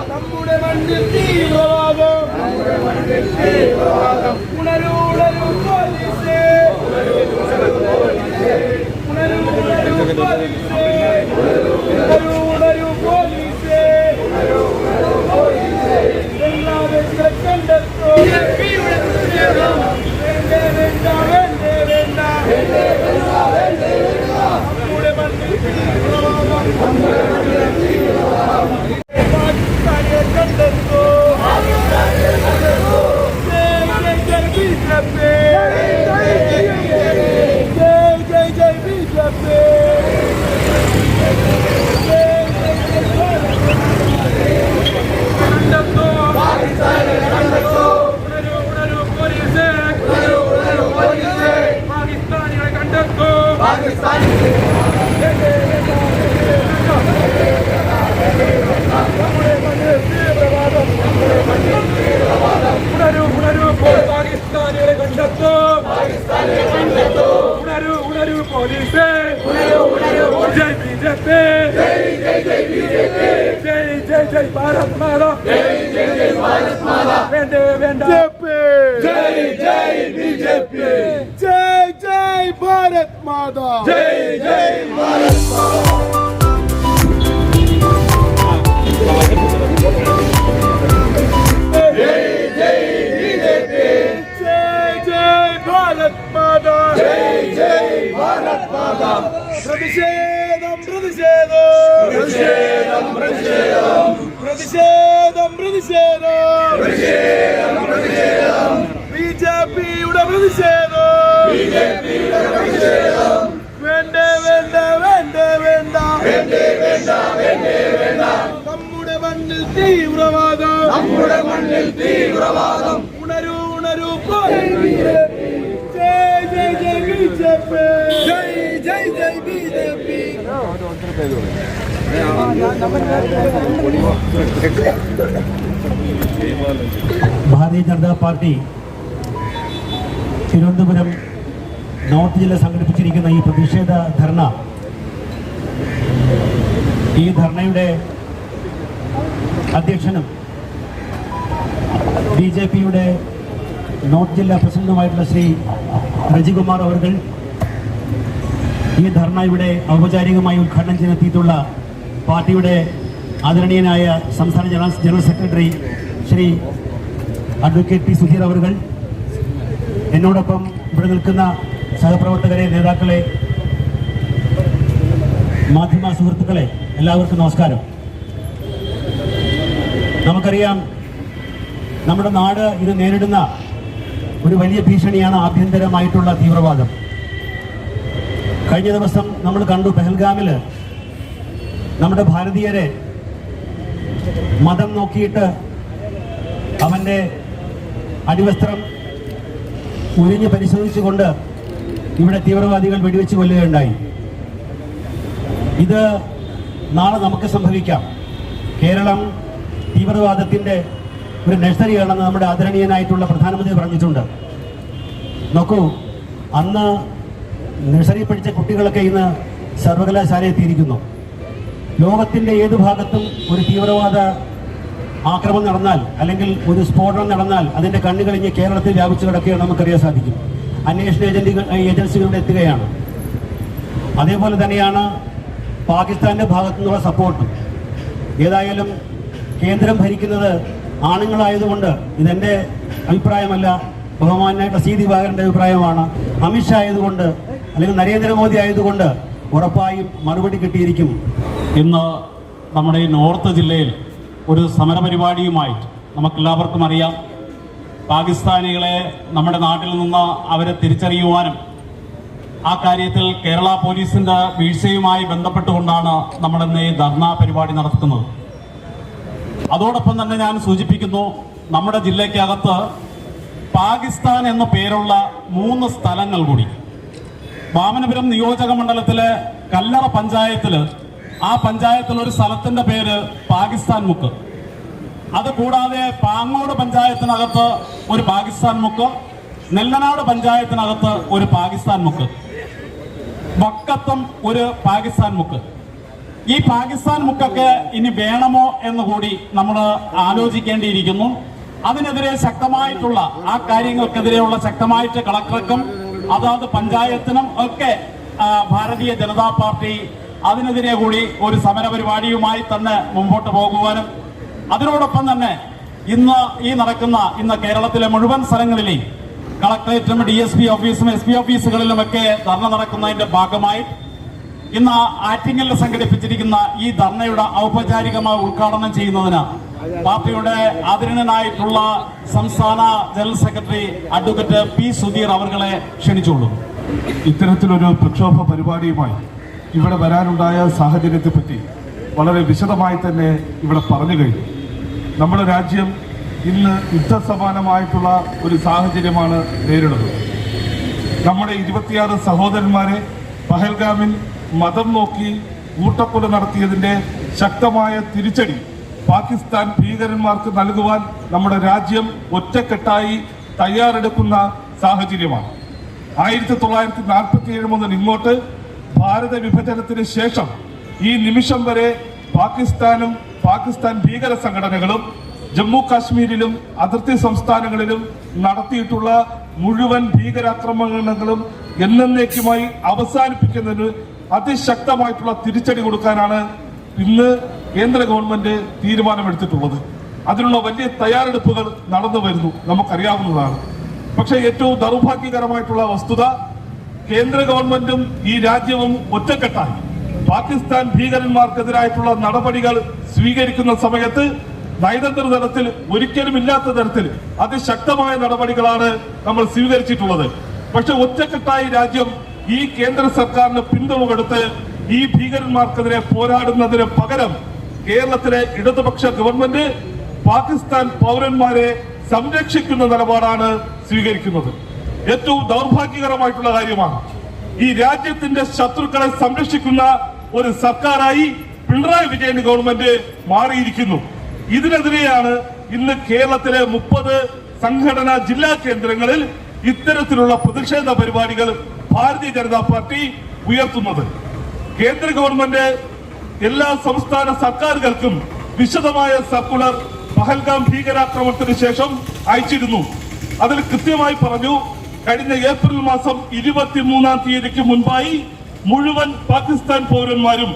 നമ്മുടെ മണ്ണിൽ തീവ്രവാദം ഉണരൂ ഉണരൂ പോലീസേ ഉണരൂ ഉണരൂ പോലീസേ ഉണരൂ ഉണരൂ പോലീസേ എല്ലാവരും കണ്ടെത്തോ വേണ്ടേ വേണ്ട വേണ്ടേ വേണ്ട നമ്മുടെ മണ്ണിൽ തീവ്രവാദം പാകിസ്ഥാനെ കണ്ടെത്തോ जय भारत माता जय भारत माता वेंडे वेंडा जय जय बीजेपी जय जय भारत माता जय जय भारत माता जय जय बीजेपी जय जय भारत माता जय जय भारत माता പ്രതിഷേധം പ്രതിഷേധം പ്രതിഷേധം പ്രതിഷേധം പ്രതിഷേധം പ്രതിഷേധം പ്രതിഷേധം ബിജെപിയുടെ പ്രതിഷേധം ബിജെപിയുടെ പ്രതിഷേധം വേണ്ടേ വേണ്ട വേണ്ടേ വേണ്ട വേണ്ടേ വേണ്ട വേണ്ടേ വേണ്ട നമ്മുടെ മണ്ണിൽ തീവ്രവാദം നമ്മുടെ മണ്ണിൽ തീവ്രവാദം ഉണരൂ ഉണരൂ ജയ് ജയ് ജയ് ബിജെപി ജയ് ജയ് ജയ് BJP Bharatiya Janata party Thiruvananthapuram north ജില്ല സംഘടിപ്പിച്ചിരിക്കുന്ന ഈ പ്രതിഷേധ ധർണ, ഈ ധർണയുടെ അധ്യക്ഷനും ബിജെപിയുടെ നോർത്ത് ജില്ലാ പ്രസിഡന്റുമായിട്ടുള്ള ശ്രീ രജികുമാർ അവർകൾ, ഈ ധർണ ഇവിടെ ഔപചാരികമായി ഉദ്ഘാടനം ചെയ്യാനെത്തിയിട്ടുള്ള പാർട്ടിയുടെ ആദരണീയനായ സംസ്ഥാന general secretary Shri advocate T Sudheer അവർകൾ, എന്നോടൊപ്പം ഇവിടെ നിൽക്കുന്ന സഹപ്രവർത്തകരെ, നേതാക്കളെ, മാധ്യമ സുഹൃത്തുക്കളെ, എല്ലാവർക്കും നമസ്കാരം. നമുക്കറിയാം, നമ്മുടെ നാട് ഇത് നേരിടുന്ന ഒരു വലിയ ഭീഷണിയാണ് ആഭ്യന്തരമായിട്ടുള്ള തീവ്രവാദം. കഴിഞ്ഞ ദിവസം നമ്മൾ കണ്ടു, പെഹൽഗാമിൽ നമ്മുടെ ഭാരതീയരെ മതം നോക്കിയിട്ട് അവൻ്റെ അടിവസ്ത്രം ഉരിഞ്ഞ് പരിശോധിച്ചുകൊണ്ട് ഇവിടെ തീവ്രവാദികൾ വെടിവെച്ച് കൊല്ലുകയുണ്ടായി. ഇത് നാളെ നമുക്ക് സംഭവിക്കാം. കേരളം തീവ്രവാദത്തിൻ്റെ ഒരു നഴ്സറിയാണെന്ന് നമ്മുടെ ആദരണീയനായിട്ടുള്ള പ്രധാനമന്ത്രി പറഞ്ഞിട്ടുണ്ട്. നോക്കൂ, അന്ന് നഴ്സറി പഠിച്ച കുട്ടികളൊക്കെ ഇന്ന് സർവകലാശാലയിൽ എത്തിയിരിക്കുന്നു. ലോകത്തിൻ്റെ ഏത് ഭാഗത്തും ഒരു തീവ്രവാദ ആക്രമണം നടന്നാൽ അല്ലെങ്കിൽ ഒരു സ്ഫോടനം നടന്നാൽ അതിൻ്റെ കണ്ണുകളിഞ്ഞ് കേരളത്തിൽ വ്യാപിച്ചു കിടക്കുകയാണ് നമുക്കറിയാൻ സാധിക്കും. അന്വേഷണ ഏജൻസികളുടെ എത്തുകയാണ്. അതേപോലെ തന്നെയാണ് പാകിസ്ഥാൻ്റെ ഭാഗത്തു നിന്നുള്ള സപ്പോർട്ടും. ഏതായാലും കേന്ദ്രം ഭരിക്കുന്നത് ആണുങ്ങളായതുകൊണ്ട്, ഇതെൻ്റെ അഭിപ്രായമല്ല, ബഹുമാനായിട്ടുള്ള സി ദിവാകരൻ്റെ അഭിപ്രായമാണ്. അമിത്ഷാ ആയതുകൊണ്ട് അല്ലെങ്കിൽ നരേന്ദ്രമോദി ആയതുകൊണ്ട് ഉറപ്പായും മറുപടി കിട്ടിയിരിക്കും. ഇന്ന് നമ്മുടെ ഈ നോർത്ത് ജില്ലയിൽ ഒരു സമരപരിപാടിയുമായിട്ട് നമുക്കെല്ലാവർക്കും അറിയാം, പാകിസ്ഥാനികളെ നമ്മുടെ നാട്ടിൽ നിന്ന് അവരെ തിരിച്ചറിയുവാനും ആ കാര്യത്തിൽ കേരള പോലീസിൻ്റെ വീഴ്ചയുമായി ബന്ധപ്പെട്ടുകൊണ്ടാണ് നമ്മളിന്ന് ഈ ധർണാ പരിപാടി നടത്തുന്നത്. അതോടൊപ്പം തന്നെ ഞാൻ സൂചിപ്പിക്കുന്നു, നമ്മുടെ ജില്ലയ്ക്കകത്ത് പാകിസ്ഥാൻ എന്ന പേരുള്ള 3 സ്ഥലങ്ങൾ കൂടി, വാമനപുരം നിയോജക മണ്ഡലത്തിലെ കല്ലറ പഞ്ചായത്തിൽ, ആ പഞ്ചായത്തിൽ ഒരു സ്ഥലത്തിന്റെ പേര് പാകിസ്ഥാൻ മുക്ക്. അതുകൂടാതെ പാങ്ങോട് പഞ്ചായത്തിനകത്ത് ഒരു പാകിസ്ഥാൻ മുക്ക്, നെല്ലനാട് പഞ്ചായത്തിനകത്ത് ഒരു പാകിസ്ഥാൻ മുക്ക്, വക്കത്തം ഒരു പാകിസ്ഥാൻ മുക്ക്. ഈ പാകിസ്ഥാൻ മുക്കൊക്കെ ഇനി വേണമോ എന്ന് കൂടി നമ്മൾ ആലോചിക്കേണ്ടിയിരിക്കുന്നു. അതിനെതിരെ ശക്തമായിട്ടുള്ള ആ കാര്യങ്ങൾക്കെതിരെയുള്ള ശക്തമായിട്ട് കളക്ടർക്കും അതാത് പഞ്ചായത്തിനും ഒക്കെ ഭാരതീയ ജനതാ പാർട്ടി അതിനെതിരെ കൂടി ഒരു സമര പരിപാടിയുമായി തന്നെ മുമ്പോട്ട് പോകുവാനും അതിനോടൊപ്പം തന്നെ ഇന്ന് കേരളത്തിലെ മുഴുവൻ സ്ഥലങ്ങളിലെയും കളക്ടറേറ്റും DSP ഓഫീസും SP ഓഫീസുകളിലുമൊക്കെ ധർണ നടക്കുന്നതിന്റെ ഭാഗമായി ഇന്ന് ആറ്റിങ്ങലിൽ സംഘടിപ്പിച്ചിരിക്കുന്ന ഈ ധർണയുടെ ഔപചാരികമായി ഉദ്ഘാടനം ചെയ്യുന്നതിന് പാർട്ടിയുടെ ആദരണീയനായിട്ടുള്ള സംസ്ഥാന general secretary advocate P. Sudheer അവരെ ക്ഷണിച്ചുകൊള്ളു. ഇത്തരത്തിലൊരു പ്രക്ഷോഭ പരിപാടിയുമായി ഇവിടെ വരാനുണ്ടായ സാഹചര്യത്തെ പറ്റി വളരെ വിശദമായി തന്നെ ഇവിടെ പറഞ്ഞു കഴിഞ്ഞു. നമ്മുടെ രാജ്യം ഇന്ന് യുദ്ധസമാനമായിട്ടുള്ള ഒരു സാഹചര്യമാണ് നേരിടുന്നത്. നമ്മുടെ 26 സഹോദരന്മാരെ പഹൽഗാമിൽ മതം നോക്കി കൂട്ടക്കൊല നടത്തിയതിന്റെ ശക്തമായ തിരിച്ചടി പാകിസ്ഥാൻ ഭീകരന്മാർക്ക് നൽകുവാൻ നമ്മുടെ രാജ്യം ഒറ്റക്കെട്ടായി തയ്യാറെടുക്കുന്ന സാഹചര്യമാണ്. 1947 മുതൽ ഇങ്ങോട്ട് ഭാരത വിഭജനത്തിന് ശേഷം ഈ നിമിഷം വരെ പാകിസ്ഥാനും പാകിസ്ഥാൻ ഭീകര സംഘടനകളും ജമ്മു കാശ്മീരിലും അതിർത്തി സംസ്ഥാനങ്ങളിലും നടത്തിയിട്ടുള്ള മുഴുവൻ ഭീകരാക്രമണങ്ങളും എന്നേക്കുമായി അവസാനിപ്പിക്കുന്നതിന് അതിശക്തമായിട്ടുള്ള തിരിച്ചടി കൊടുക്കാനാണ് ഇന്ന് കേന്ദ്ര ഗവൺമെന്റ് തീരുമാനമെടുത്തിട്ടുള്ളത്. അതിനുള്ള വലിയ തയ്യാറെടുപ്പുകൾ നടന്നു വരുന്നു, നമുക്കറിയാവുന്നതാണ്. പക്ഷേ ഏറ്റവും ദൗർഭാഗ്യകരമായിട്ടുള്ള വസ്തുത കേന്ദ്ര ഗവൺമെന്റും ഈ രാജ്യവും ഒറ്റക്കെട്ടായി പാകിസ്ഥാൻ ഭീകരന്മാർക്കെതിരായിട്ടുള്ള നടപടികൾ സ്വീകരിക്കുന്ന സമയത്ത് നയതന്ത്ര തലത്തിൽ ഒരിക്കലും ഇല്ലാത്ത തരത്തിൽ അതിശക്തമായ നടപടികളാണ് നമ്മൾ സ്വീകരിച്ചിട്ടുള്ളത്. പക്ഷെ ഒറ്റക്കെട്ടായി രാജ്യം ഈ കേന്ദ്ര സർക്കാരിന് പിന്തുണ കൊടുത്ത് ഈ ഭീകരന്മാർക്കെതിരെ പോരാടുന്നതിന് പകരം കേരളത്തിലെ ഇടതുപക്ഷ ഗവൺമെന്റ് പാകിസ്ഥാൻ പൗരന്മാരെ സംരക്ഷിക്കുന്ന നിലപാടാണ് സ്വീകരിക്കുന്നത്. ഏറ്റവും ദൗർഭാഗ്യകരമായിട്ടുള്ള കാര്യമാണ്. ഈ രാജ്യത്തിന്റെ ശത്രുക്കളെ സംരക്ഷിക്കുന്ന ഒരു സർക്കാരായി പിണറായി വിജയൻ ഗവൺമെന്റ് മാറിയിരിക്കുന്നു. ഇതിനെതിരെയാണ് ഇന്ന് കേരളത്തിലെ 30 സംഘടനാ ജില്ലാ കേന്ദ്രങ്ങളിൽ ഇത്തരത്തിലുള്ള പ്രതിഷേധ പരിപാടികൾ ഭാരതീയ ജനതാ പാർട്ടി ഉയർത്തുന്നത്. കേന്ദ്ര ഗവൺമെന്റ് എല്ലാ സംസ്ഥാന സർക്കാരുകൾക്കും വിശദമായ സർക്കുലർ പഹൽഗാം ഭീകരാക്രമണത്തിന് ശേഷം അയച്ചിരുന്നു. അതിൽ കൃത്യമായി പറഞ്ഞു, കഴിഞ്ഞ ഏപ്രിൽ മാസം 23-ാം തീയതിക്ക് മുൻപായി മുഴുവൻ പാകിസ്ഥാൻ പൗരന്മാരും,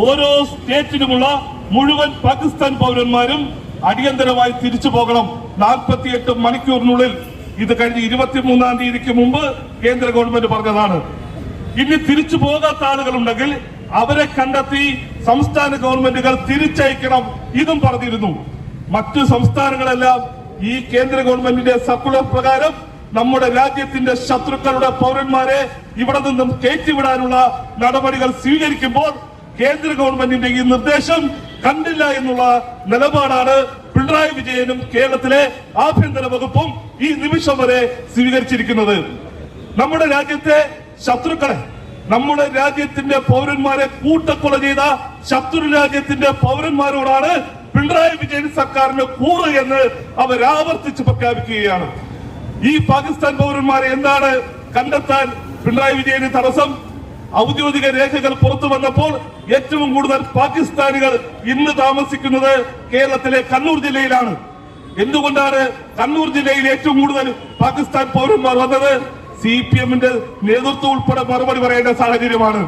ഓരോ സ്റ്റേറ്റിലുമുള്ള മുഴുവൻ പാകിസ്ഥാൻ പൗരന്മാരും അടിയന്തരമായി തിരിച്ചു പോകണം 48 മണിക്കൂറിനുള്ളിൽ. ഇത് കഴിഞ്ഞ് 23-ാം തീയതിക്ക് മുമ്പ് കേന്ദ്ര ഗവൺമെന്റ് പറഞ്ഞതാണ്. ഇനി തിരിച്ചു പോകാത്ത ആളുകളുണ്ടെങ്കിൽ അവരെ കണ്ടെത്തി സംസ്ഥാന ഗവൺമെന്റുകൾ തിരിച്ചയക്കണം, ഇതും പറഞ്ഞിരുന്നു. മറ്റു സംസ്ഥാനങ്ങളെല്ലാം ഈ കേന്ദ്ര ഗവൺമെന്റിന്റെ സർക്കുലർ പ്രകാരം നമ്മുടെ രാജ്യത്തിന്റെ ശത്രുക്കളുടെ പൗരന്മാരെ ഇവിടെ നിന്നും കയറ്റിവിടാനുള്ള നടപടികൾ സ്വീകരിക്കുമ്പോൾ കേന്ദ്ര ഗവൺമെന്റിന്റെ ഈ നിർദ്ദേശം കണ്ടില്ല എന്നുള്ള നിലപാടാണ് പിണറായി വിജയനും കേരളത്തിലെ ആഭ്യന്തര വകുപ്പും ഈ നിമിഷം വരെ സ്വീകരിച്ചിരിക്കുന്നത്. നമ്മുടെ രാജ്യത്തെ ശത്രുക്കളെ, നമ്മുടെ രാജ്യത്തിന്റെ പൗരന്മാരെ കൂട്ടക്കൊല ചെയ്ത ശത്രു രാജ്യത്തിന്റെ പൗരന്മാരോടാണ് പിണറായി വിജയൻ സർക്കാരിന് കൂറ് എന്ന് അവർ ആവർത്തിച്ച് പ്രഖ്യാപിക്കുകയാണ്. ഈ പാകിസ്ഥാൻ പൗരന്മാരെ എന്താണ് കണ്ടെത്താൻ പിണറായി വിജയന് തടസ്സം? ഔദ്യോഗിക രേഖകൾ പുറത്തു വന്നപ്പോൾ ഏറ്റവും കൂടുതൽ പാകിസ്ഥാനികൾ ഇന്ന് താമസിക്കുന്നത് കേരളത്തിലെ കണ്ണൂർ ജില്ലയിലാണ്. എന്തുകൊണ്ടാണ് കണ്ണൂർ ജില്ലയിൽ ഏറ്റവും കൂടുതൽ പാകിസ്ഥാൻ പൗരന്മാർ വന്നത്? CPM-ന്റെ നേതൃത്വം ഉൾപ്പെടെ മറുപടി പറയേണ്ട സാഹചര്യമാണ്.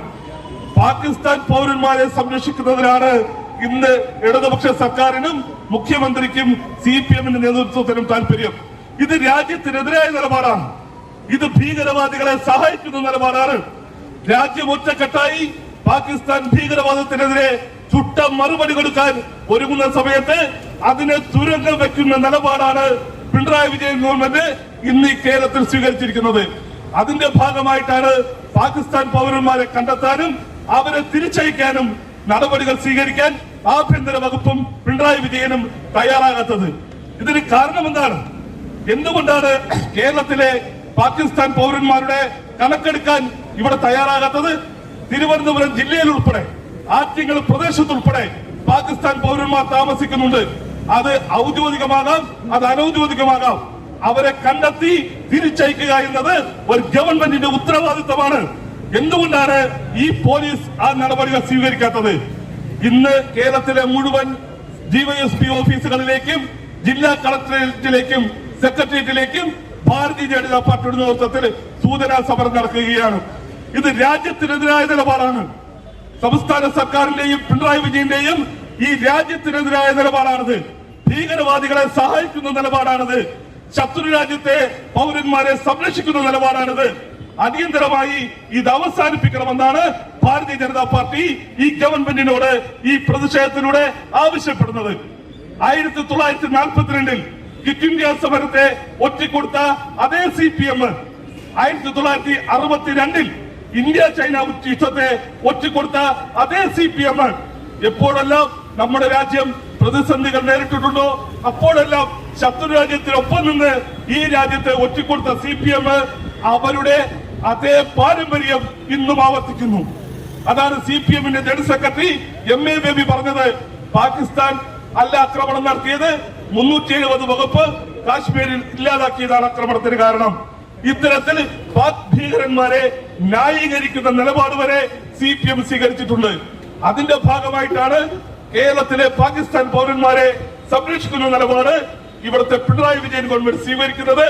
പാകിസ്ഥാൻ പൗരന്മാരെ സംരക്ഷിക്കുന്നതിനാണ് ഇന്ന് ഇടതുപക്ഷ സർക്കാരിനും മുഖ്യമന്ത്രിക്കും CPM-ന്റെ നേതൃത്വത്തിനും താല്പര്യം. ഇത് രാജ്യത്തിനെതിരായ നിലപാടാണ്. ഇത് ഭീകരവാദികളെ സഹായിക്കുന്ന നിലപാടാണ്. രാജ്യം ഒറ്റക്കെട്ടായി പാകിസ്ഥാൻ ഭീകരവാദത്തിനെതിരെ ചുട്ട മറുപടി കൊടുക്കാൻ ഒരുങ്ങുന്ന സമയത്ത് അതിനെ തുരങ്കം വെക്കുന്ന നിലപാടാണ് പിണറായി വിജയൻ ഗവൺമെന്റ് ഇന്ന് ഈ കേരളത്തിൽ സ്വീകരിച്ചിരിക്കുന്നത്. അതിന്റെ ഭാഗമായിട്ടാണ് പാകിസ്ഥാൻ പൗരന്മാരെ കണ്ടെത്താനും അവരെ തിരിച്ചയക്കാനും നടപടികൾ സ്വീകരിക്കാൻ ആഭ്യന്തര വകുപ്പും പിണറായി വിജയനും തയ്യാറാകാത്തത്. ഇതിന് കാരണം എന്താണ്? എന്തുകൊണ്ടാണ് കേരളത്തിലെ പാകിസ്ഥാൻ പൗരന്മാരുടെ കണക്കെടുക്കാൻ ഇവിടെ തയ്യാറാകാത്തത്? തിരുവനന്തപുരം ജില്ലയിൽ ഉൾപ്പെടെ ആറ്റിങ്ങൽ പ്രദേശത്തുൾപ്പെടെ പാകിസ്ഥാൻ പൗരന്മാർ താമസിക്കുന്നുണ്ട്. അത് ഔദ്യോഗികമാകാം, അത് അനൌദ്യോഗികമാകാം. അവരെ കണ്ടെത്തി തിരിച്ചയക്കുക എന്നത് ഒരു ഗവൺമെന്റിന്റെ ഉത്തരവാദിത്തമാണ്. എന്തുകൊണ്ടാണ് ഈ പോലീസ് ആ നടപടികൾ സ്വീകരിക്കാത്തത്? ഇന്ന് കേരളത്തിലെ മുഴുവൻ ഡിവൈഎസ്പി ഓഫീസുകളിലേക്കും ജില്ലാ കളക്ടറേറ്റിലേക്കും സെക്രട്ടേറിയറ്റിലേക്കും ഭാരതീയ ജനതാ പാർട്ടിയുടെ നേതൃത്വത്തിൽ സൂചനാ സമരം നടക്കുകയാണ്. ഇത് രാജ്യത്തിനെതിരായ നിലപാടാണ്. സംസ്ഥാന സർക്കാരിന്റെയും പിണറായി വിജയന്റെയും ഈ രാജ്യത്തിനെതിരായ നിലപാടാണിത്. ഭീകരവാദികളെ സഹായിക്കുന്ന നിലപാടാണിത്. ശത്രു രാജ്യത്തെ പൗരന്മാരെ സംരക്ഷിക്കുന്ന നിലപാടാണിത്. അടിയന്തരമായി ഇത് അവസാനിപ്പിക്കണമെന്നാണ് ഭാരതീയ ജനതാ പാർട്ടി ഈ ഗവൺമെന്റിനോട് ഈ പ്രതിഷേധത്തിലൂടെ ആവശ്യപ്പെടുന്നത്. 1942 ക്വിറ്റ് ഇന്ത്യ സമരത്തെ ഒറ്റിക്കൊടുത്ത അതേ CPM 1962 ഇന്ത്യ ചൈന യുദ്ധത്തെ ഒറ്റിക്കൊടുത്ത അതേ CPM എപ്പോഴെല്ലാം നമ്മുടെ രാജ്യം പ്രതിസന്ധികൾ നേരിട്ടിട്ടുണ്ടോ അപ്പോഴെല്ലാം ശത്രു രാജ്യത്തിനൊപ്പം നിന്ന് ഈ രാജ്യത്തെ ഒറ്റിക്കൊടുത്ത CPM അവരുടെ അതേ പാരമ്പര്യം ഇന്നും ആവർത്തിക്കുന്നു. അതാണ് CPM-ന്റെ ജനറൽ സെക്രട്ടറി MA ബേബി പറഞ്ഞത്. പാകിസ്ഥാൻ അല്ല ആക്രമണം നടത്തിയത്, 370 വകുപ്പ് കാശ്മീരിൽ ഇല്ലാതാക്കിയതാണ് ആക്രമണത്തിന് കാരണം. ഇത്തരത്തിൽ പാക് ഭീകരന്മാരെ ന്യായീകരിക്കുന്ന നിലപാട് വരെ CPM സ്വീകരിച്ചിട്ടുണ്ട്. അതിന്റെ ഭാഗമായിട്ടാണ് കേരളത്തിലെ പാകിസ്ഥാൻ പൗരന്മാരെ സംരക്ഷിക്കുന്ന നിലപാട് ഇവിടുത്തെ പിണറായി വിജയൻ ഗവൺമെന്റ് സ്വീകരിക്കുന്നത്.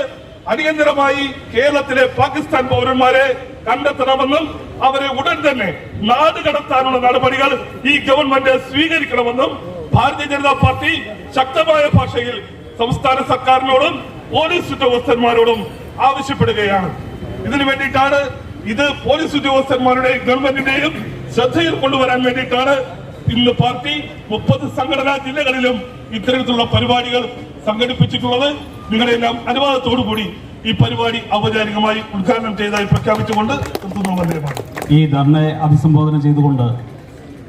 അടിയന്തരമായി കേരളത്തിലെ പാകിസ്ഥാൻ പൗരന്മാരെ കണ്ടെത്തണമെന്നും അവരെ ഉടൻ തന്നെ നാട് കടത്താനുള്ള നടപടികൾ ഈ ഗവൺമെന്റ് സ്വീകരിക്കണമെന്നും ഭാരതീയ ജനതാ പാർട്ടി ശക്തമായ ഭാഷയിൽ സംസ്ഥാന സർക്കാരിനോടും പോലീസ് ഉദ്യോഗസ്ഥന്മാരോടും ആവശ്യപ്പെടുകയാണ്. ഇതിനു വേണ്ടിയിട്ടാണ് ഇത് പോലീസ് ഉദ്യോഗസ്ഥന്മാരുടെയും ഗവൺമെന്റിന്റെയും ശ്രദ്ധയിൽ കൊണ്ടുവരാൻ വേണ്ടിയിട്ടാണ് ഇന്ന് പാർട്ടി 30 സംഘടനാ ജില്ലകളിലും ഇത്തരത്തിലുള്ള പരിപാടികൾ സംഘടിപ്പിച്ചിട്ടുള്ളത്. നിങ്ങളുടെയെല്ലാം അനുവാദത്തോടുകൂടി ഈ പരിപാടി ഔപചാരികമായി ഉദ്ഘാടനം ചെയ്തതായി പ്രഖ്യാപിച്ചുകൊണ്ട് നിർത്തുന്നു. ഈ ധർണയെ അഭിസംബോധന ചെയ്തുകൊണ്ട്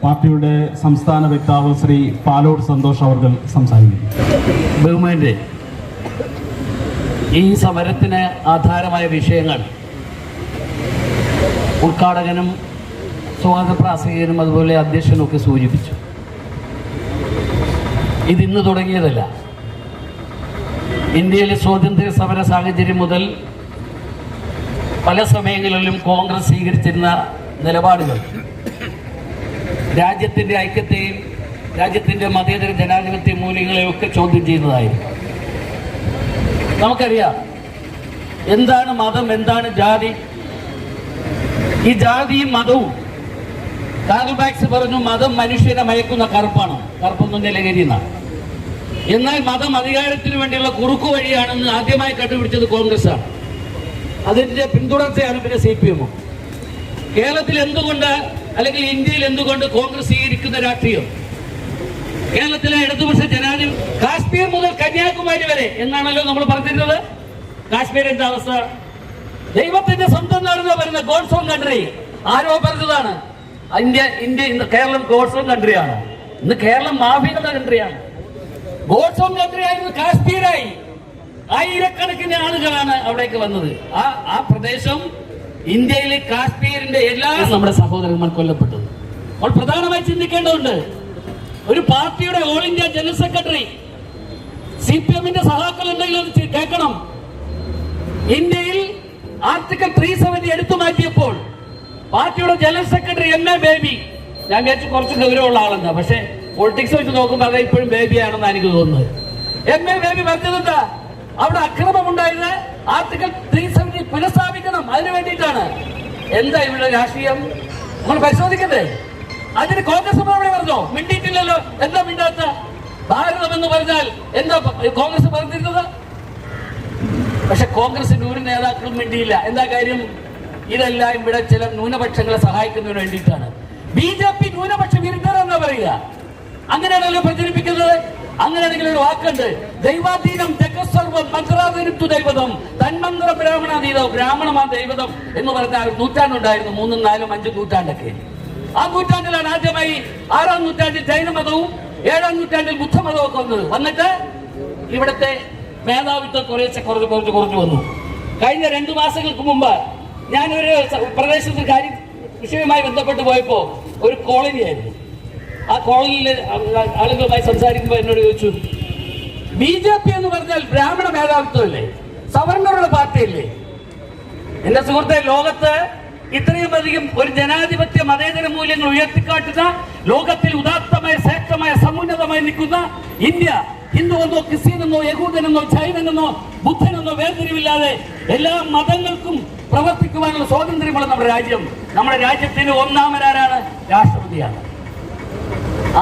പാർട്ടിയുടെ സംസ്ഥാന വക്താവ് ശ്രീ പാലോട് സന്തോഷ് അവർ സംസാരിക്കും. ബഹുമാന്റെ ഈ സമരത്തിന് ആധാരമായ വിഷയങ്ങൾ ഉദ്ഘാടകനും സ്വാഗത പ്രാസംഗികനും അതുപോലെ അധ്യക്ഷനും ഒക്കെ സൂചിപ്പിച്ചു. ഇതിന്ന് തുടങ്ങിയതല്ല. ഇന്ത്യയിലെ സ്വാതന്ത്ര്യ സമര സാഹചര്യം മുതൽ പല സമയങ്ങളിലും കോൺഗ്രസ് സ്വീകരിച്ചിരുന്ന നിലപാടുകൾ രാജ്യത്തിൻ്റെ ഐക്യത്തെയും രാജ്യത്തിൻ്റെ മതേതര ജനാധിപത്യ മൂല്യങ്ങളെയും ഒക്കെ ചോദ്യം ചെയ്യുന്നതായിരുന്നു. നമുക്കറിയാം എന്താണ് മതം, എന്താണ് ജാതി. ഈ ജാതിയും മതവും കാർൽ മാർക്സ് പറഞ്ഞു മതം മനുഷ്യനെ മയക്കുന്ന കറുപ്പാണ്, കറുപ്പൊന്നും ലഹരി എന്നാണ്. എന്നാൽ മതം അധികാരത്തിന് വേണ്ടിയുള്ള കുറുക്കു വഴിയാണെന്ന് ആദ്യമായി കണ്ടുപിടിച്ചത് കോൺഗ്രസ് ആണ്. അതിന്റെ പിന്തുടർച്ചയാണ് പിന്നെ CPM. കേരളത്തിൽ എന്തുകൊണ്ട് അല്ലെങ്കിൽ ഇന്ത്യയിൽ എന്തുകൊണ്ട് കോൺഗ്രസ് സ്വീകരിക്കുന്ന രാഷ്ട്രീയം? കേരളത്തിലെ ഇടതുപക്ഷ ജനാധിപത്യം കാശ്മീർ മുതൽ കന്യാകുമാരി വരെ എന്നാണല്ലോ നമ്മൾ പറഞ്ഞിരുന്നത്. കാശ്മീർ എന്താ അവസ്ഥ? ദൈവത്തിന്റെ സ്വന്തം നാടെന്ന് പറയുന്ന ഗോഡ്സ് ഓൺ കൺട്രി ആരോ പറഞ്ഞതാണ്. കേരളം ഗോഡ്സ് ഓൺ കൺട്രിയാണ്. ഇന്ന് കേരളം മാഫിയകളുടെ കൺട്രിയാണ്. ഗോഡ്സ് ഓൺ കൺട്രി ആയിരുന്നു കാശ്മീരായി. ആയിരക്കണക്കിന് ആളുകളാണ് അവിടേക്ക് വന്നത്. ആ പ്രദേശം ഇന്ത്യയിലെ കാശ്മീരിന്റെ എല്ലാ നമ്മുടെ സഹോദരന്മാർ കൊല്ലപ്പെട്ടത്. അപ്പോൾ പ്രധാനമായി ചിന്തിക്കേണ്ടതുണ്ട്. ഒരു പാർട്ടിയുടെ ഓൾ ഇന്ത്യ ജനറൽ സെക്രട്ടറി CPM-ന്റെ സഹാക്കൾ ഉണ്ടെങ്കിൽ കേൾക്കണം. ഇന്ത്യയിൽ ആർട്ടിക്കിൾ 370 എടുത്തു മാറ്റിയപ്പോൾ പാർട്ടിയുടെ ജനറൽ സെക്രട്ടറി MA ബേബി, ഞാൻ വിചാരിച്ചു കുറച്ച് ഗൗരവമുള്ള ആളെന്നാ, പക്ഷെ പൊളിറ്റിക്സ് വെച്ച് നോക്കുമ്പോൾ അത് ഇപ്പോഴും ബേബിയാണെന്ന് എനിക്ക് തോന്നുന്നത്. MA ബേബി പറഞ്ഞതെന്താ? അവിടെ അക്രമം ഉണ്ടായത് ആർട്ടിക്കിൾ 370 പുനഃസ്ഥാപിക്കണം, അതിനു വേണ്ടിയിട്ടാണ്. എന്താ ഇവിടെ രാഷ്ട്രീയം നമ്മൾ പരിശോധിക്കണ്ടേ? അതിന് കോൺഗ്രസ് അവിടെ പറഞ്ഞോ? മിണ്ടിയിട്ടില്ലല്ലോ. എന്താ മിണ്ടാത്ത? ഭാരതം എന്ന് പറഞ്ഞാൽ എന്താ കോൺഗ്രസ് പറഞ്ഞിരുന്നത്? പക്ഷെ കോൺഗ്രസിന്റെ ഒരു നേതാക്കളും മിണ്ടിയില്ല. എന്താ കാര്യം? ഇതെല്ലാം ഇവിടെ ചില ന്യൂനപക്ഷങ്ങളെ സഹായിക്കുന്നതിന് വേണ്ടിയിട്ടാണ്. BJP ന്യൂനപക്ഷ വിരുദ്ധരെന്നാ പറയുക. അങ്ങനെയാണല്ലോ പ്രചരിപ്പിക്കുന്നത്. അങ്ങനെയാണെങ്കിൽ ഒരു വാക്കുണ്ട്, ദൈവാധീനം ജഗസ്സർവം മന്ത്രാധീനത്തു ദൈവതം തന്മന്ത്ര ബ്രാഹ്മണാധീതം. ബ്രാഹ്മണമാ ദൈവതം എന്ന് പറഞ്ഞ ഒരു നൂറ്റാണ്ടുണ്ടായിരുന്നു, 3, 4, 5 നൂറ്റാണ്ടൊക്കെ. ആ നൂറ്റാണ്ടിലാണ് ആദ്യമായി 6-ാം നൂറ്റാണ്ടിൽ ജൈനമതവും 7-ാം നൂറ്റാണ്ടിൽ ബുദ്ധമതവും ഒക്കെ വന്നത്. വന്നിട്ട് ഇവിടുത്തെ മേധാവിത്വം കുറഞ്ഞു വന്നു. കഴിഞ്ഞ 2 മാസങ്ങൾക്ക് മുമ്പ് ഞാനൊരു പ്രദേശത്ത് വിഷയവുമായി ബന്ധപ്പെട്ട് പോയപ്പോ ഒരു കോളനി ആയിരുന്നു. ആ കോളനിയിലെ ആളുകളുമായി സംസാരിക്കുമ്പോൾ എന്നോട് ചോദിച്ചു, BJP എന്ന് പറഞ്ഞാൽ ബ്രാഹ്മണ മേധാവിത്വമല്ലേ, സവർണറുടെ പാർട്ടിയല്ലേ? എന്റെ സുഹൃത്തെ, ലോകത്ത് ഇത്രയും അധികം ഒരു ജനാധിപത്യ മതേതര മൂല്യങ്ങൾ ഉയർത്തിക്കാട്ടുന്ന ലോകത്തിൽ ഉദാത്തമായ ശ്രേഷ്ഠമായ സമുന്നതമായി നിൽക്കുന്ന ഇന്ത്യ ഹിന്ദുവെന്നോ ക്രിസ്ത്യനെന്നോ യഹൂദനെന്നോ ജൈനനെന്നോ ബുദ്ധനെന്നോ വേർതിരിവില്ലാതെ എല്ലാ മതങ്ങൾക്കും പ്രവർത്തിക്കുവാനുള്ള സ്വാതന്ത്ര്യമുള്ള നമ്മുടെ രാജ്യം. നമ്മുടെ രാജ്യത്തിന് ഒന്നാമനാരാണ്? രാഷ്ട്രപതിയാണ്,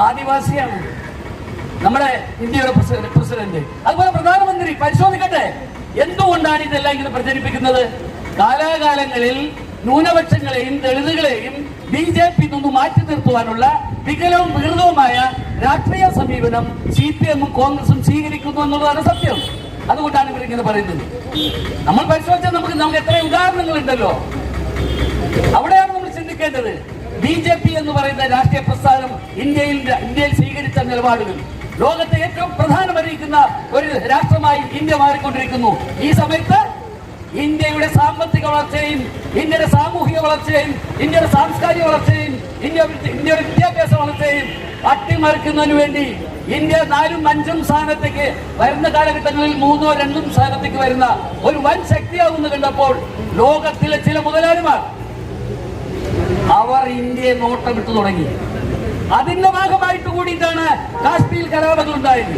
ആദിവാസിയാണ് നമ്മുടെ ഇന്ത്യയുടെ പ്രസിഡന്റ്. അതുപോലെ പ്രധാനമന്ത്രി. പരിശോധിക്കട്ടെ, എന്തുകൊണ്ടാണ് ഇതെല്ലാം ഇങ്ങനെ പ്രചരിപ്പിക്കുന്നത്? കാലാകാലങ്ങളിൽ ന്യൂനപക്ഷങ്ങളെയും ദളിതുകളെയും BJP നിന്ന് മാറ്റി നിർത്തുവാനുള്ള വികലവും വികൃതവുമായ രാഷ്ട്രീയ സമീപനം CPM-ഉം കോൺഗ്രസും സ്വീകരിക്കുന്നു എന്നുള്ളതാണ് സത്യം. അതുകൊണ്ടാണ് ഇവരിങ്ങനെ പറയുന്നത്. നമ്മൾ പരിശോധിച്ചാൽ നമുക്ക് എത്ര ഉദാഹരണങ്ങളുണ്ടല്ലോ. അവിടെയാണ് നമ്മൾ ചിന്തിക്കേണ്ടത്. BJP എന്ന് പറയുന്ന രാഷ്ട്രീയ പ്രസ്ഥാനം ഇന്ത്യയിൽ സ്വീകരിച്ച നിലപാടുകൾ ലോകത്തെ ഏറ്റവും പ്രധാനമറിയിക്കുന്ന ഒരു രാഷ്ട്രമായി ഇന്ത്യ മാറിക്കൊണ്ടിരിക്കുന്നു. ഈ സമയത്ത് ഇന്ത്യയുടെ സാമ്പത്തിക വളർച്ചയും ഇന്ത്യയുടെ സാമൂഹിക വളർച്ചയും ഇന്ത്യയുടെ സാംസ്കാരിക വളർച്ചയും ഇന്ത്യയുടെ വിദ്യാഭ്യാസ വളർച്ചയും അട്ടിമറിക്കുന്നതിന് വേണ്ടി ഇന്ത്യ 4ഉം 5ഉം സ്ഥാനത്തേക്ക് വരുന്ന കാലഘട്ടങ്ങളിൽ 3ഓ 2ഉം സ്ഥാനത്തേക്ക് വരുന്ന ഒരു വൻ ശക്തിയാകുന്നു കണ്ടപ്പോൾ ലോകത്തിലെ ചില മുതലാളിമാർ അവർ ഇന്ത്യയെ നോട്ടമിട്ട് തുടങ്ങി. അതിന്റെ ഭാഗമായിട്ട് കൂടിയിട്ടാണ് കാശ്മീർ കലാപങ്ങൾ ഉണ്ടായത്.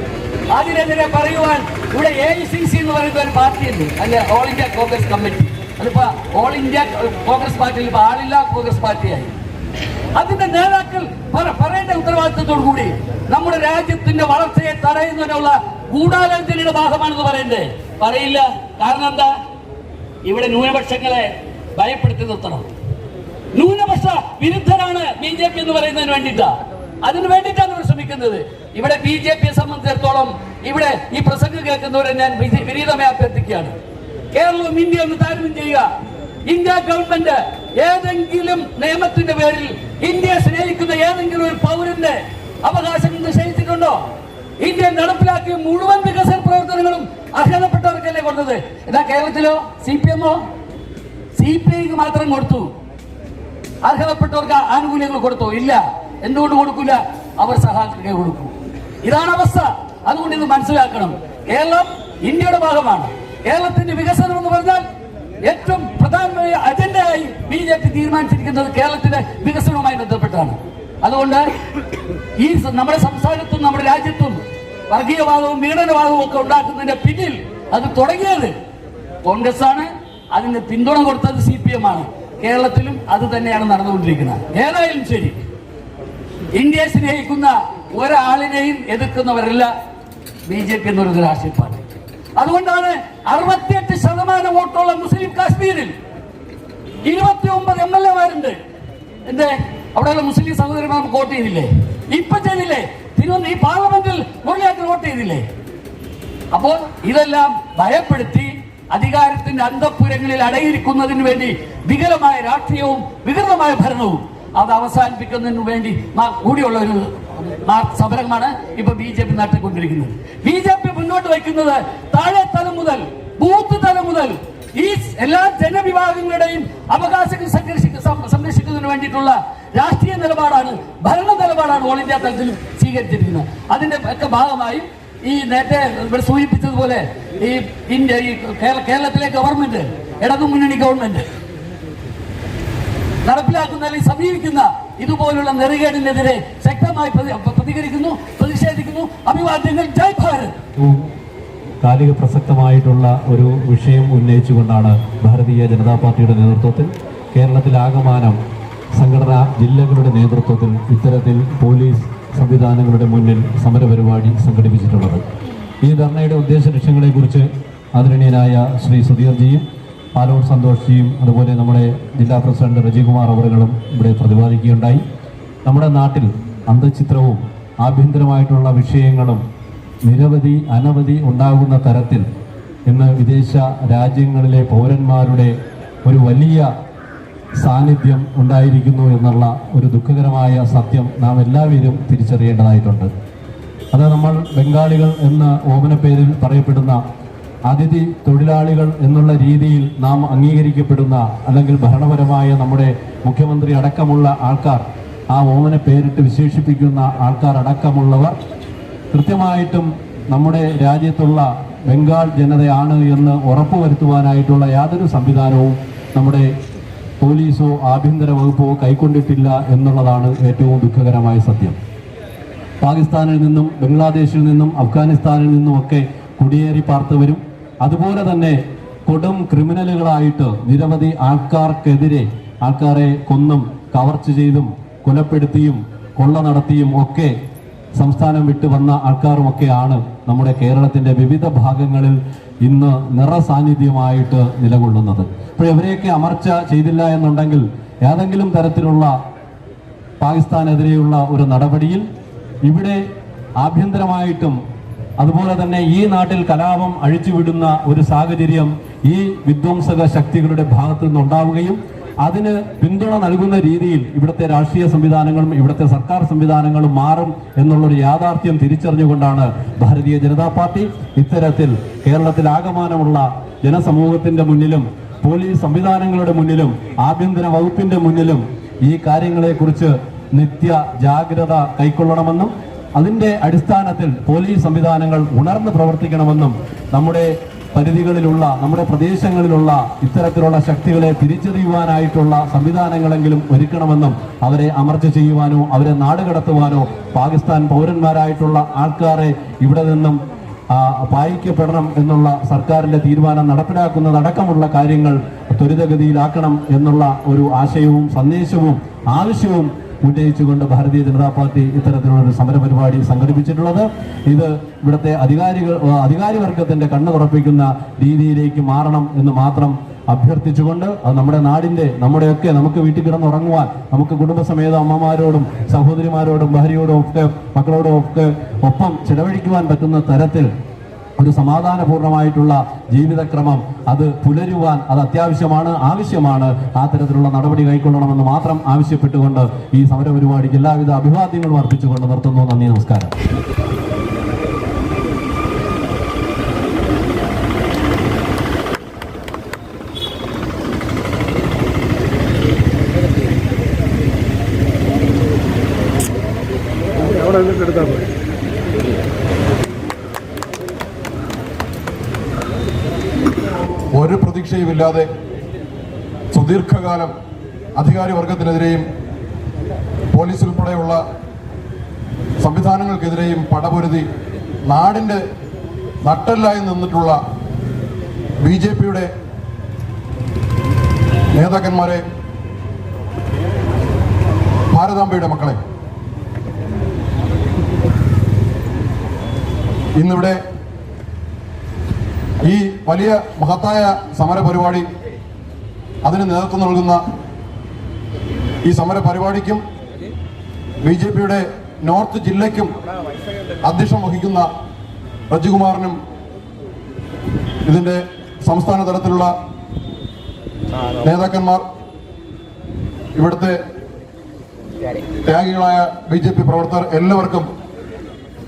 അതിനെതിരെ പറയുവാൻ ഇവിടെ AICC എന്ന് പറയുന്ന ഒരു പാർട്ടിയുണ്ട്, അല്ലെ, ഓൾ ഇന്ത്യ കോൺഗ്രസ് കമ്മിറ്റി. അതിപ്പോ ഓൾ ഇന്ത്യ കോൺഗ്രസ് പാർട്ടിയിൽ ഇപ്പൊ ആളില്ല കോൺഗ്രസ് പാർട്ടിയായി. അതിന്റെ നേതാക്കൾ പറയേണ്ട ഉത്തരവാദിത്വത്തോടു കൂടി നമ്മുടെ രാജ്യത്തിന്റെ വളർച്ചയെ തടയുന്നതിനുള്ള ഗൂഢാലോചനയുടെ ഭാഗമാണെന്ന് പറയണ്ടേ? പറയില്ല. കാരണം എന്താ? ഇവിടെ ന്യൂനപക്ഷങ്ങളെ ഭയപ്പെടുത്തി നിർത്തണം. ന്യൂനപക്ഷ വിരുദ്ധരാണ് BJP എന്ന് പറയുന്നതിന് വേണ്ടിയിട്ടാ, അതിന് വേണ്ടിയിട്ടാണ് ഇവർ ശ്രമിക്കുന്നത്. ഇവിടെ BJP-യെ സംബന്ധിച്ചിടത്തോളം ഇവിടെ ഈ പ്രസംഗം കേൾക്കുന്നവരെ ഞാൻ വിനീതമായി അഭ്യർത്ഥിക്കുകയാണ്. കേരളവും ഇന്ത്യ ഒന്ന് താരതമ്യം ചെയ്യുക. ഇന്ത്യ ഗവൺമെന്റ് ഏതെങ്കിലും നിയമത്തിന്റെ പേരിൽ ഇന്ത്യയെ സ്നേഹിക്കുന്ന ഏതെങ്കിലും ഒരു പൗരന്റെ അവകാശം നിഷേധിച്ചിട്ടുണ്ടോ? ഇന്ത്യ നടപ്പിലാക്കിയ മുഴുവൻ വികസന പ്രവർത്തനങ്ങളും അർഹതപ്പെട്ടവർക്കല്ലേ കൊടുത്തത്. എന്നാ കേരളത്തിലോ CPM-ഓ CPI-ക്ക് മാത്രം കൊടുത്തു, അർഹതപ്പെട്ടവർക്ക് ആനുകൂല്യങ്ങൾ കൊടുത്തോ? ഇല്ല. എന്തുകൊണ്ട് കൊടുക്കില്ല? അവർ സഹായിക്കുക കൊടുക്കും. ഇതാണ് അവസ്ഥ. അതുകൊണ്ട് ഇത് മനസ്സിലാക്കണം. കേരളം ഇന്ത്യയുടെ ഭാഗമാണ്. കേരളത്തിന്റെ വികസനം എന്ന് പറഞ്ഞാൽ ഏറ്റവും പ്രധാനമായ അജണ്ടയായി BJP തീരുമാനിച്ചിരിക്കുന്നത് കേരളത്തിന്റെ വികസനവുമായി ബന്ധപ്പെട്ടാണ്. അതുകൊണ്ട് ഈ നമ്മുടെ സംസ്ഥാനത്തും നമ്മുടെ രാജ്യത്തും വർഗീയവാദവും വിഘടനവാദവും ഒക്കെ ഉണ്ടാക്കുന്നതിന്റെ പിന്നിൽ അത് തുടങ്ങിയത് കോൺഗ്രസ് ആണ്. അതിന് പിന്തുണ കൊടുത്തത് CPM-ആണ്. കേരളത്തിലും അത് തന്നെയാണ് നടന്നുകൊണ്ടിരിക്കുന്നത്. ഏതായാലും ശരി, ഇന്ത്യയെ സ്നേഹിക്കുന്ന ഒരാളിനെയും എതിർക്കുന്നവരല്ല BJP എന്ന് പറയുന്ന രാഷ്ട്രീയ പാർട്ടി. അതുകൊണ്ടാണ് 68% വോട്ടുള്ള മുസ്ലിം കാശ്മീരിൽ 29 MLA-മാരുണ്ട്. എന്തേ? അവിടെയുള്ള മുസ്ലിം സഹോദരന്മാർ നമുക്ക് വോട്ട് ചെയ്തില്ലേ? ഇപ്പൊ ചെയ്തില്ലേ? ഈ പാർലമെന്റിൽ മുരളിയാക്കി വോട്ട് ചെയ്തില്ലേ? അപ്പോൾ ഇതെല്ലാം ഭയപ്പെടുത്തി അധികാരത്തിന്റെ അന്തഃപുരങ്ങളിൽ അടയിരിക്കുന്നതിന് വേണ്ടി വികലമായ രാഷ്ട്രീയവും വികൃതമായ ഭരണവും അത് അവസാനിപ്പിക്കുന്നതിന് വേണ്ടി കൂടിയുള്ള ഒരു സമരമാണ് ഇപ്പൊ BJP നടത്തിക്കൊണ്ടിരിക്കുന്നത്. BJP മുന്നോട്ട് വയ്ക്കുന്നത് താഴെ തലം മുതൽ ബൂത്ത് തലം മുതൽ ഈ എല്ലാ ജനവിഭാഗങ്ങളുടെയും അവകാശങ്ങൾ സംരക്ഷിക്കുന്നതിന് വേണ്ടിയിട്ടുള്ള രാഷ്ട്രീയ നിലപാടാണ്, ഭരണ നിലപാടാണ് ഓൾ ഇന്ത്യ തലത്തിൽ സ്വീകരിച്ചിരിക്കുന്നത്. അതിന്റെ ഒക്കെ ഭാഗമായി ഈ നേരത്തെ ഇവിടെ സൂചിപ്പിച്ചതുപോലെ ഈ കേരളത്തിലെ ഗവൺമെന്റ്, ഇടതുമുന്നണി ഗവൺമെന്റ് നടപ്പിലാക്കുന്നതിൽ സമീപിക്കുന്ന ഇതുപോലുള്ള നെറുകേടിനെതിരെ ശക്തമായി പ്രതികരിക്കുന്നു, പ്രതിഷേധിക്കുന്നു. അഭിവാദ്യങ്ങൾ. ജയ് ഭാരത്. കാലിക പ്രസക്തമായിട്ടുള്ള ഒരു വിഷയം ഉന്നയിച്ചുകൊണ്ടാണ് ഭാരതീയ ജനതാ പാർട്ടിയുടെ നേതൃത്വത്തിൽ കേരളത്തിലാകമാനം സംഘടനാ ജില്ലകളുടെ നേതൃത്വത്തിൽ ഇത്തരത്തിൽ പോലീസ് സംവിധാനങ്ങളുടെ മുന്നിൽ സമരപരിപാടി സംഘടിപ്പിച്ചിട്ടുള്ളത്. ഈ ധർണയുടെ ഉദ്ദേശ ലക്ഷ്യങ്ങളെക്കുറിച്ച് ആദരണീയനായ ശ്രീ സുധീർജിയും പാലോട് സന്തോഷ്ജിയും അതുപോലെ നമ്മുടെ ജില്ലാ പ്രസിഡന്റ് റജികുമാർ അവറുകളും ഇവിടെ പ്രതിപാദിക്കുകയുണ്ടായി. നമ്മുടെ നാട്ടിൽ അന്തഃഛിദ്രവും ആഭ്യന്തരമായിട്ടുള്ള വിഷയങ്ങളും അനവധി ഉണ്ടാകുന്ന തരത്തിൽ ഇന്ന് വിദേശ രാജ്യങ്ങളിലെ പൗരന്മാരുടെ ഒരു വലിയ സാന്നിധ്യം ഉണ്ടായിരിക്കുന്നു എന്നുള്ള ഒരു ദുഃഖകരമായ സത്യം നാം എല്ലാവരും തിരിച്ചറിയേണ്ടതായിട്ടുണ്ട്. അത് നമ്മൾ ബംഗാളികൾ എന്ന ഓമനപ്പേരിൽ പറയപ്പെടുന്ന അതിഥി തൊഴിലാളികൾ എന്നുള്ള രീതിയിൽ നാം അംഗീകരിക്കപ്പെടുന്ന അല്ലെങ്കിൽ ഭരണപരമായ നമ്മുടെ മുഖ്യമന്ത്രി അടക്കമുള്ള ആൾക്കാർ, ആ ഓമന പേരിട്ട് വിശേഷിപ്പിക്കുന്ന ആൾക്കാർ അടക്കമുള്ളവർ കൃത്യമായിട്ടും നമ്മുടെ രാജ്യത്തുള്ള ബംഗാൾ ജനതയാണ് എന്ന് ഉറപ്പുവരുത്തുവാനായിട്ടുള്ള യാതൊരു സംവിധാനവും നമ്മുടെ പോലീസോ ആഭ്യന്തര വകുപ്പോ കൈക്കൊണ്ടിട്ടില്ല എന്നുള്ളതാണ് ഏറ്റവും ദുഃഖകരമായ സത്യം. പാകിസ്ഥാനിൽ നിന്നും ബംഗ്ലാദേശിൽ നിന്നും അഫ്ഗാനിസ്ഥാനിൽ നിന്നുമൊക്കെ കുടിയേറി പാർത്തവരും അതുപോലെ തന്നെ കൊടും ക്രിമിനലുകളായിട്ട് നിരവധി ആൾക്കാർക്കെതിരെ ആൾക്കാരെ കൊന്നും കവർച്ച ചെയ്തും കൊലപ്പെടുത്തിയും കൊള്ള നടത്തിയും ഒക്കെ സംസ്ഥാനം വിട്ടു വന്ന ആൾക്കാരുമൊക്കെയാണ് നമ്മുടെ കേരളത്തിൻ്റെ വിവിധ ഭാഗങ്ങളിൽ ഇന്ന് നിറസാന്നിധ്യമായിട്ട് നിലകൊള്ളുന്നത്. അപ്പോൾ ഇവരെയൊക്കെ അമർച്ച ചെയ്തില്ല എന്നുണ്ടെങ്കിൽ ഏതെങ്കിലും തരത്തിലുള്ള പാകിസ്ഥാനെതിരെയുള്ള ഒരു നടപടിയിൽ ഇവിടെ ആഭ്യന്തരമായിട്ടും അതുപോലെ തന്നെ ഈ നാട്ടിൽ കലാപം അഴിച്ചുവിടുന്ന ഒരു സാഹചര്യം ഈ വിധ്വംസക ശക്തികളുടെ ഭാഗത്തു നിന്നുണ്ടാവുകയും അതിന് പിന്തുണ നൽകുന്ന രീതിയിൽ ഇവിടുത്തെ രാഷ്ട്രീയ സംവിധാനങ്ങളും ഇവിടുത്തെ സർക്കാർ സംവിധാനങ്ങളും മാറും എന്നുള്ളൊരു യാഥാർത്ഥ്യം തിരിച്ചറിഞ്ഞുകൊണ്ടാണ് ഭാരതീയ ജനതാ പാർട്ടി ഇത്തരത്തിൽ കേരളത്തിലാകമാനമുള്ള ജനസമൂഹത്തിന്റെ മുന്നിലും പോലീസ് സംവിധാനങ്ങളുടെ മുന്നിലും ആഭ്യന്തര വകുപ്പിന്റെ മുന്നിലും ഈ കാര്യങ്ങളെക്കുറിച്ച് നിത്യ ജാഗ്രത കൈക്കൊള്ളണമെന്നും അതിന്റെ അടിസ്ഥാനത്തിൽ പോലീസ് സംവിധാനങ്ങൾ ഉണർന്ന് പ്രവർത്തിക്കണമെന്നും നമ്മുടെ പരിധികളിലുള്ള നമ്മുടെ പ്രദേശങ്ങളിലുള്ള ഇത്തരത്തിലുള്ള ശക്തികളെ തിരിച്ചറിയുവാനായിട്ടുള്ള സംവിധാനങ്ങളെങ്കിലും ഒരുക്കണമെന്നും അവരെ അമർച്ച ചെയ്യുവാനോ അവരെ നാടുകടത്തുവാനോ പാകിസ്ഥാൻ പൗരന്മാരായിട്ടുള്ള ആൾക്കാരെ ഇവിടെ നിന്നും പായിക്കപ്പെടണം എന്നുള്ള സർക്കാരിന്റെ തീരുമാനം നടപ്പിലാക്കുന്നതടക്കമുള്ള കാര്യങ്ങൾ ത്വരിതഗതിയിലാക്കണം എന്നുള്ള ഒരു ആശയവും സന്ദേശവും ആവശ്യവും ഉന്നയിച്ചുകൊണ്ട് ഭാരതീയ ജനതാ പാർട്ടി ഇത്തരത്തിലുള്ള ഒരു സമരപരിപാടി സംഘടിപ്പിച്ചിട്ടുള്ളത്. ഇത് ഇവിടുത്തെ അധികാരി വർഗത്തിന്റെ കണ്ണു തുറപ്പിക്കുന്ന രീതിയിലേക്ക് മാറണം എന്ന് മാത്രം അഭ്യർത്ഥിച്ചുകൊണ്ട് അത് നമ്മുടെ നാടിന്റെ നമ്മുടെയൊക്കെ നമുക്ക് വീട്ടിൽ കിടന്നുറങ്ങുവാൻ നമുക്ക് കുടുംബസമേത അമ്മമാരോടും സഹോദരിമാരോടും ഭാര്യയോടും ഒക്കെ മക്കളോടും ഒക്കെ ഒപ്പം ചെലവഴിക്കുവാൻ പറ്റുന്ന തരത്തിൽ ഒരു സമാധാനപൂർണമായിട്ടുള്ള ജീവിതക്രമം അത് പുലരുവാൻ അത് അത്യാവശ്യമാണ്, ആവശ്യമാണ്. ആ തരത്തിലുള്ള നടപടി കൈക്കൊള്ളണമെന്ന് മാത്രം ആവശ്യപ്പെട്ടുകൊണ്ട് ഈ സമരപരിപാടിക്ക് എല്ലാവിധ അഭിവാദ്യങ്ങളും അർപ്പിച്ചുകൊണ്ട് നിർത്തുന്നു. നന്ദി, നമസ്കാരം. ഒരു പ്രതീക്ഷയുമില്ലാതെ സുദീർഘകാലം അധികാരി വർഗത്തിനെതിരെയും പോലീസ് ഉൾപ്പെടെയുള്ള സംവിധാനങ്ങൾക്കെതിരെയും പടപൊരുതി നാടിൻ്റെ നട്ടെല്ലായി നിന്നിട്ടുള്ള BJPയുടെ നേതാക്കന്മാരെ, ഭാരതാംബയുടെ മക്കളെ ഇന്നിവിടെ ഈ വലിയ മഹത്തായ സമരപരിപാടി അതിന് നേതൃത്വം നൽകുന്ന ഈ സമരപരിപാടിക്കും BJPയുടെ നോർത്ത് ജില്ലയ്ക്കും അധ്യക്ഷം വഹിക്കുന്ന റജികുമാറിനും ഇതിൻ്റെ സംസ്ഥാന തലത്തിലുള്ള നേതാക്കന്മാർ, ഇവിടുത്തെ ത്യാഗികളായ BJP പ്രവർത്തകർ എല്ലാവർക്കും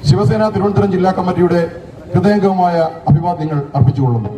ശിവസേന തിരുവനന്തപുരം ജില്ലാ കമ്മിറ്റിയുടെ ഹൃദയംഗമമായ അഭിവാദ്യങ്ങൾ അർപ്പിച്ചുകൊള്ളുന്നു.